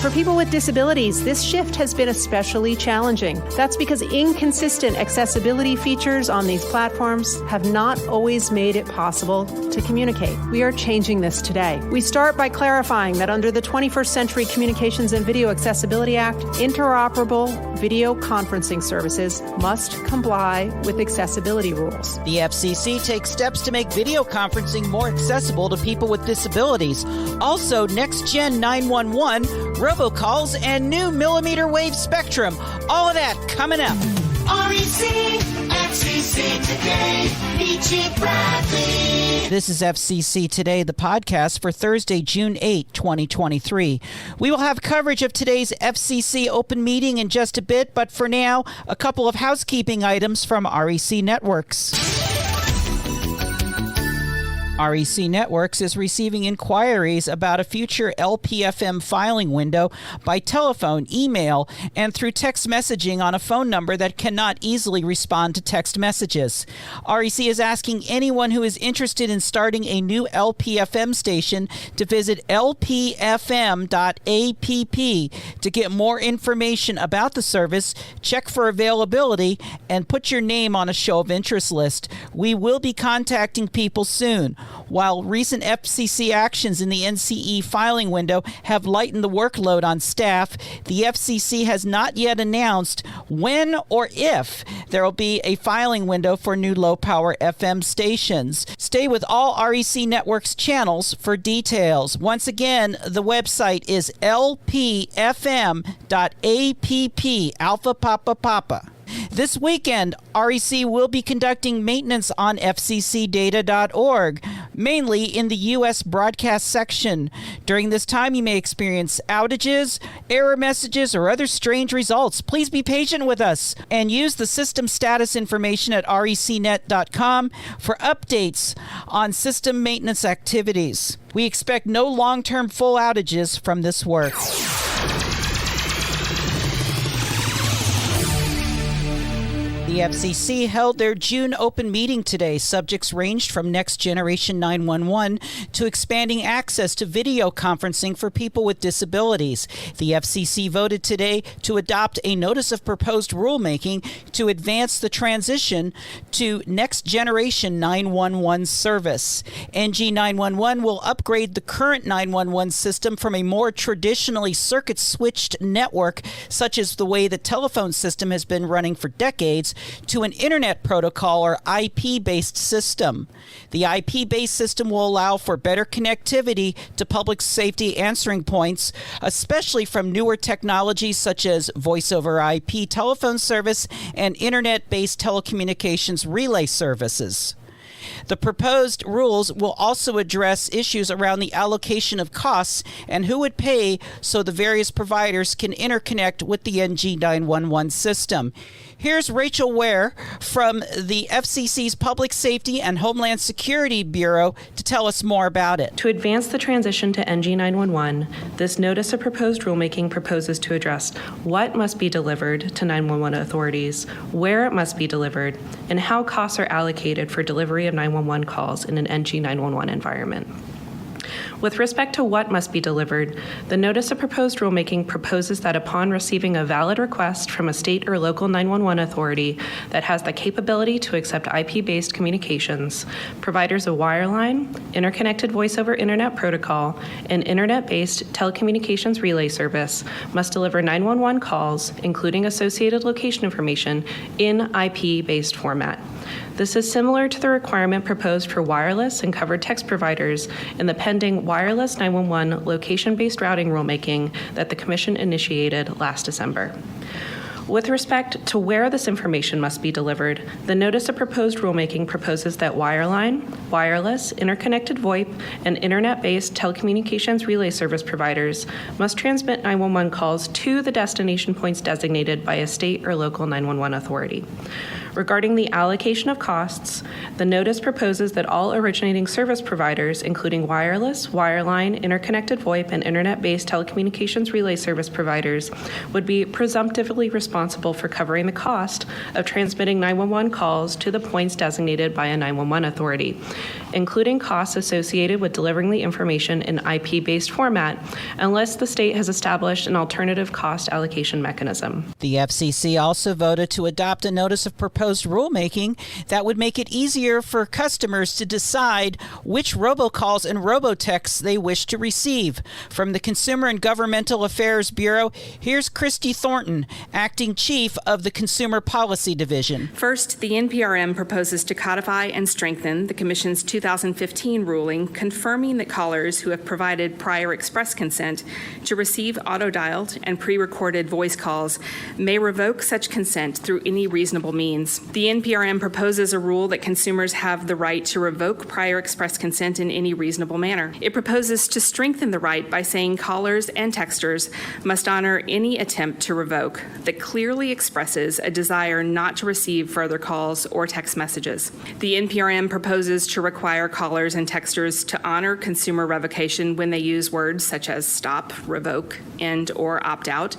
For people with disabilities, this shift has been especially challenging. That's because inconsistent accessibility features on these platforms have not always made it possible to communicate. We are changing this today. We start by clarifying that under the 21st Century Communications and Video Accessibility Act, interoperable video conferencing services must comply with accessibility rules. The FCC takes steps to make video conferencing more accessible to people with disabilities. Also, next-gen 911, robocalls, and new millimeter wave spectrum. All of that coming up. REC, FCC Today, Peachy Bradley. This is FCC Today, the podcast for Thursday, June 8, 2023. We will have coverage of today's FCC open meeting in just a bit, but for now, a couple of housekeeping items from REC Networks. REC Networks is receiving inquiries about a future LPFM filing window by telephone, email, and through text messaging on a phone number that cannot easily respond to text messages. REC is asking anyone who is interested in starting a new LPFM station to visit lpfm.app to get more information about the service, check for availability, and put your name on a show of interest list. We will be contacting people soon. While recent FCC actions in the NCE filing window have lightened the workload on staff, the FCC has not yet announced when or if there will be a filing window for new low-power FM stations. Stay with all REC Networks channels for details. Once again, the website is lpfm.app, Alpha Papa Papa. This weekend, REC will be conducting maintenance on FCC.today.org, mainly in the U.S. broadcast section. During this time, you may experience outages, error messages, or other strange results. Please be patient with us and use the system status information at recnet.com for updates on system maintenance activities. We expect no long-term full outages from this work. The FCC held their June open meeting today. Subjects ranged from Next Generation 911 to expanding access to video conferencing for people with disabilities. The FCC voted today to adopt a notice of proposed rulemaking to advance the transition to Next Generation 911 service. NG 911 will upgrade the current 911 system from a more traditionally circuit-switched network, such as the way the telephone system has been running for decades, to an Internet protocol or IP-based system. The IP-based system will allow for better connectivity to public safety answering points, especially from newer technologies such as voice-over IP telephone service and Internet-based telecommunications relay services. The proposed rules will also address issues around the allocation of costs and who would pay so the various providers can interconnect with the NG 911 system. Here's Rachel Ware from the FCC's Public Safety and Homeland Security Bureau to tell us more about it. To advance the transition to NG 911, this notice of proposed rulemaking proposes to address what must be delivered to 911 authorities, where it must be delivered, and how costs are allocated for delivery of 911 calls in an NG 911 environment. With respect to what must be delivered, the notice of proposed rulemaking proposes that upon receiving a valid request from a state or local 911 authority that has the capability to accept IP-based communications, providers of wireline, interconnected voice-over Internet protocol, and Internet-based telecommunications relay service must deliver 911 calls, including associated location information, in IP-based format. This is similar to the requirement proposed for wireless and covered text providers in the pending Wireless 911 Location-Based Routing rulemaking that the Commission initiated last December. With respect to where this information must be delivered, the notice of proposed rulemaking proposes that wireline, wireless, interconnected VoIP, and Internet-based telecommunications relay service providers must transmit 911 calls to the destination points designated by a state or local 911 authority. Regarding the allocation of costs, the notice proposes that all originating service providers, including wireless, wireline, interconnected VoIP, and internet-based telecommunications relay service providers, would be presumptively responsible for covering the cost of transmitting 911 calls to the points designated by a 911 authority, including costs associated with delivering the information in IP-based format, unless the state has established an alternative cost allocation mechanism. The FCC also voted to adopt a notice of proposed rulemaking that would make it easier for customers to decide which robocalls and robotexts they wish to receive. From the Consumer and Governmental Affairs Bureau, here's Christy Thornton, Acting Chief of the Consumer Policy Division. First, the NPRM proposes to codify and strengthen the Commission's 2015 ruling confirming that callers who have provided prior express consent to receive auto-dialed and pre-recorded voice calls may revoke such consent through any reasonable means. The NPRM proposes a rule that consumers have the right to revoke prior express consent in any reasonable manner. It proposes to strengthen the right by saying callers and texters must honor any attempt to revoke that clearly expresses a desire not to receive further calls or text messages. The NPRM proposes to require callers and texters to honor consumer revocation when they use words such as stop, revoke, end, or opt out,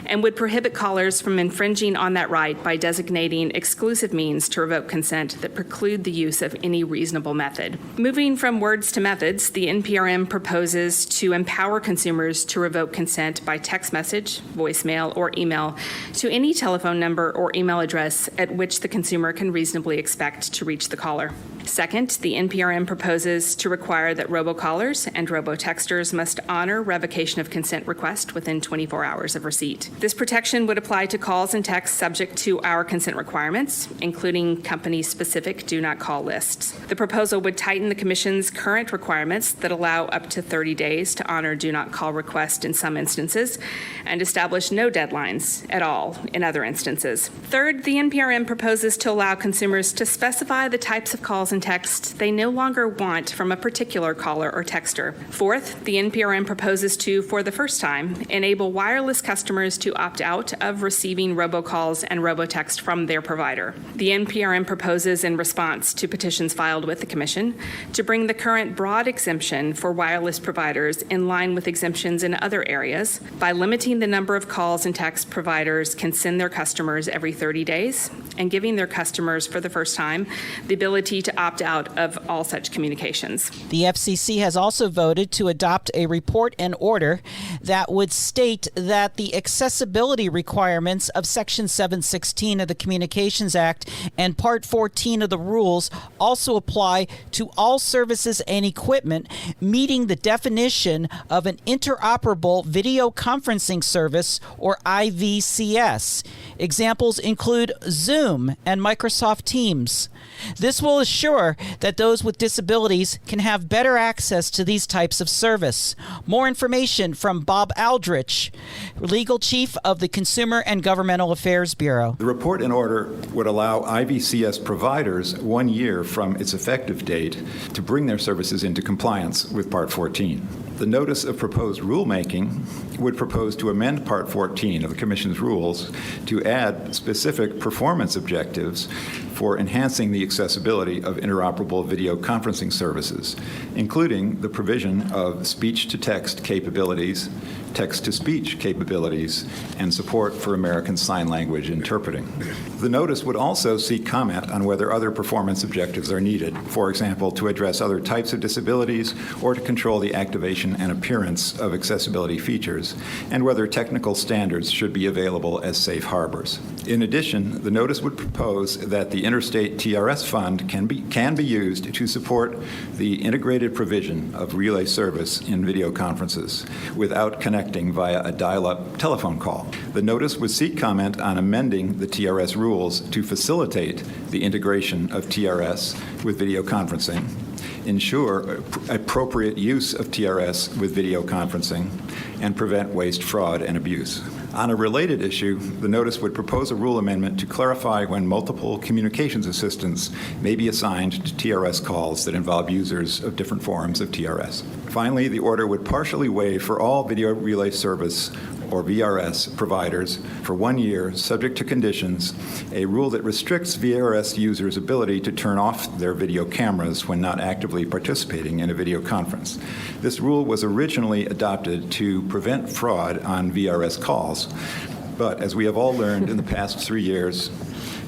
and would prohibit callers from infringing on that right by designating exclusive means to revoke consent that preclude the use of any reasonable method. Moving from words to methods, the NPRM proposes to empower consumers to revoke consent by text message, voicemail, or email to any telephone number or email address at which the consumer can reasonably expect to reach the caller. Second, the NPRM proposes to require that robocallers and robotexters must honor revocation of consent request within 24 hours of receipt. This protection would apply to calls and texts subject to our consent requirements, including company-specific do-not-call lists. The proposal would tighten the Commission's current requirements that allow up to 30 days to honor do-not-call requests in some instances and establish no deadlines at all in other instances. Third, the NPRM proposes to allow consumers to specify the types of calls and texts they no longer want from a particular caller or texter. Fourth, the NPRM proposes to, for the first time, enable wireless customers to opt out of receiving robocalls and robotext from their provider. The NPRM proposes, in response to petitions filed with the Commission, to bring the current broad exemption for wireless providers in line with exemptions in other areas by limiting the number of calls and text providers can send their customers every 30 days and giving their customers, for the first time, the ability to opt out of all such communications. The FCC has also voted to adopt a report and order that would state that the accessibility requirements of Section 716 of the Communications Act and Part 14 of the rules also apply to all services and equipment meeting the definition of an interoperable video conferencing service, or IVCS. Examples include Zoom and Microsoft Teams. This will assure that those with disabilities can have better access to these types of service. More information from Bob Aldrich, Legal Chief of the Consumer and Governmental Affairs Bureau. The report and order would allow IVCS providers 1 year from its effective date to bring their services into compliance with Part 14. The notice of proposed rulemaking would propose to amend Part 14 of the Commission's rules to add specific performance objectives for enhancing the accessibility of interoperable video conferencing services, including the provision of speech-to-text capabilities, text-to-speech capabilities, and support for American Sign Language interpreting. The notice would also seek comment on whether other performance objectives are needed, for example, to address other types of disabilities or to control the activation and appearance of accessibility features, and whether technical standards should be available as safe harbors. In addition, the notice would propose that the Interstate TRS Fund can be used to support the integrated provision of relay service in video conferences without connecting via a dial-up telephone call. The notice would seek comment on amending the TRS rules to facilitate the integration of TRS with video conferencing, ensure appropriate use of TRS with video conferencing, and prevent waste, fraud, and abuse. On a related issue, the notice would propose a rule amendment to clarify when multiple communications assistants may be assigned to TRS calls that involve users of different forms of TRS. Finally, the order would partially waive for all video relay service or VRS, providers for 1 year, subject to conditions, a rule that restricts VRS users' ability to turn off their video cameras when not actively participating in a video conference. This rule was originally adopted to prevent fraud on VRS calls, but as we have all learned in the past 3 years,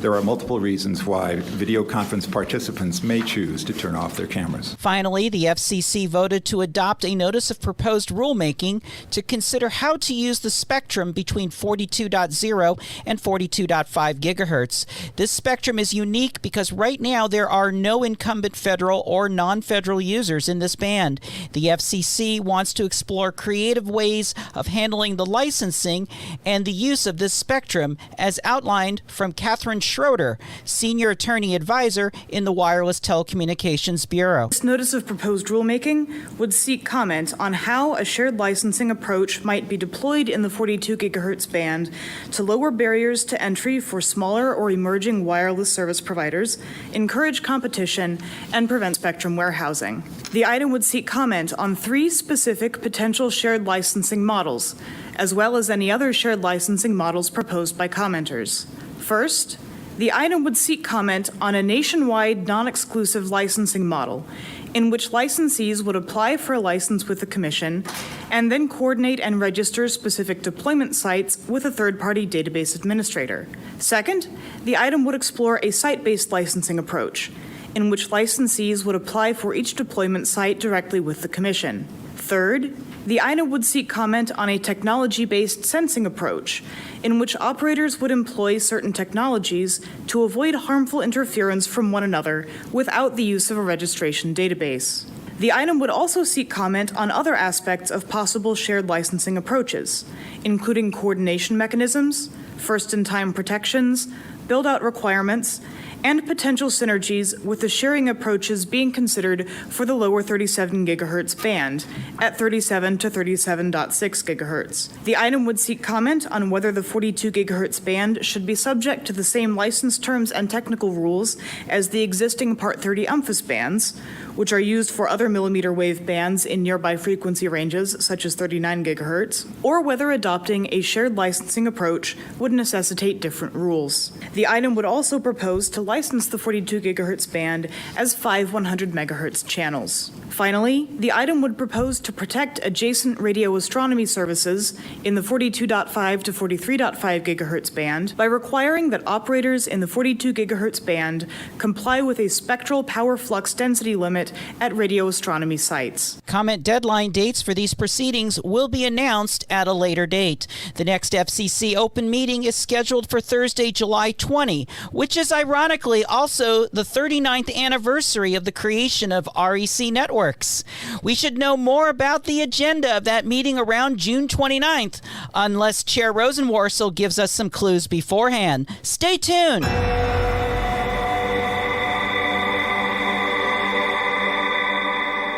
there are multiple reasons why video conference participants may choose to turn off their cameras. Finally, the FCC voted to adopt a notice of proposed rulemaking to consider how to use the spectrum between 42.0 and 42.5 gigahertz. This spectrum is unique because right now there are no incumbent federal or non-federal users in this band. The FCC wants to explore creative ways of handling the licensing and the use of this spectrum, as outlined from Catherine Schroeder, Senior Attorney Advisor in the Wireless Telecommunications Bureau. This notice of proposed rulemaking would seek comment on how a shared licensing approach might be deployed in the 42 gigahertz band to lower barriers to entry for smaller or emerging wireless service providers, encourage competition, and prevent spectrum warehousing. The item would seek comment on 3 specific potential shared licensing models, as well as any other shared licensing models proposed by commenters. First, the item would seek comment on a nationwide non-exclusive licensing model in which licensees would apply for a license with the Commission and then coordinate and register specific deployment sites with a third-party database administrator. Second, the item would explore a site-based licensing approach in which licensees would apply for each deployment site directly with the Commission. Third, the item would seek comment on a technology-based sensing approach in which operators would employ certain technologies to avoid harmful interference from one another without the use of a registration database. The item would also seek comment on other aspects of possible shared licensing approaches, including coordination mechanisms, first-in-time protections, build-out requirements, and potential synergies with the sharing approaches being considered for the lower 37 gigahertz band at 37 to 37.6 gigahertz. The item would seek comment on whether the 42 gigahertz band should be subject to the same license terms and technical rules as the existing Part 30 UMPHIS bands, which are used for other millimeter wave bands in nearby frequency ranges, such as 39 gigahertz, or whether adopting a shared licensing approach would necessitate different rules. The item would also propose to license the 42 gigahertz band as 5 100 megahertz channels. Finally, the item would propose to protect adjacent radio astronomy services in the 42.5 to 43.5 gigahertz band by requiring that operators in the 42 gigahertz band comply with a spectral power flux density limit at radio astronomy sites. Comment deadline dates for these proceedings will be announced at a later date. The next FCC open meeting is scheduled for Thursday, July 20, which is ironically also the 39th anniversary of the creation of REC Networks. We should know more about the agenda of that meeting around June 29th, unless Chair Rosenworcel gives us some clues beforehand. Stay tuned.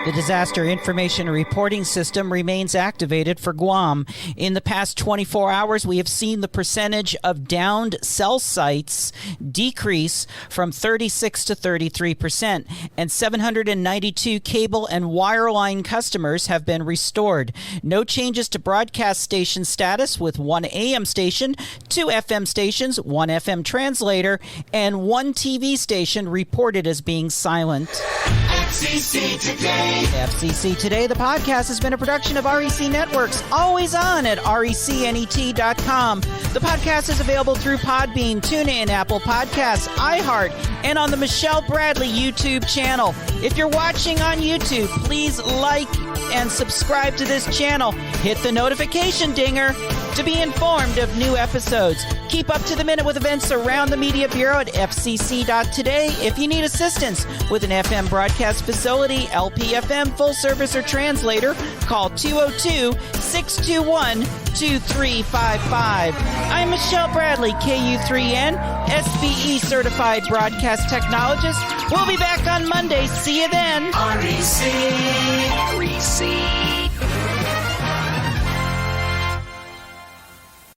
The Disaster Information Reporting System remains activated for Guam. In the past 24 hours, we have seen the percentage of downed cell sites decrease from 36 to 33%, and 792 cable and wireline customers have been restored. No changes to broadcast station status, with 1 AM station, 2 FM stations, 1 FM translator, and 1 TV station reported as being silent. FCC Today. FCC Today, the podcast, has been a production of REC Networks, always on at recnet.com. The podcast is available through Podbean, TuneIn, Apple Podcasts, iHeart, and on the Michelle Bradley YouTube channel. If you're watching on YouTube, please like and subscribe to this channel. Hit the notification dinger to be informed of new episodes. Keep up to the minute with events around the Media Bureau at FCC.today. If you need assistance with an FM broadcast facility, LPFM, full service, or translator, call 202-621-2355. I'm Michelle Bradley, KU3N, SBE certified broadcast technologist. We'll be back on Monday. See you then. REC.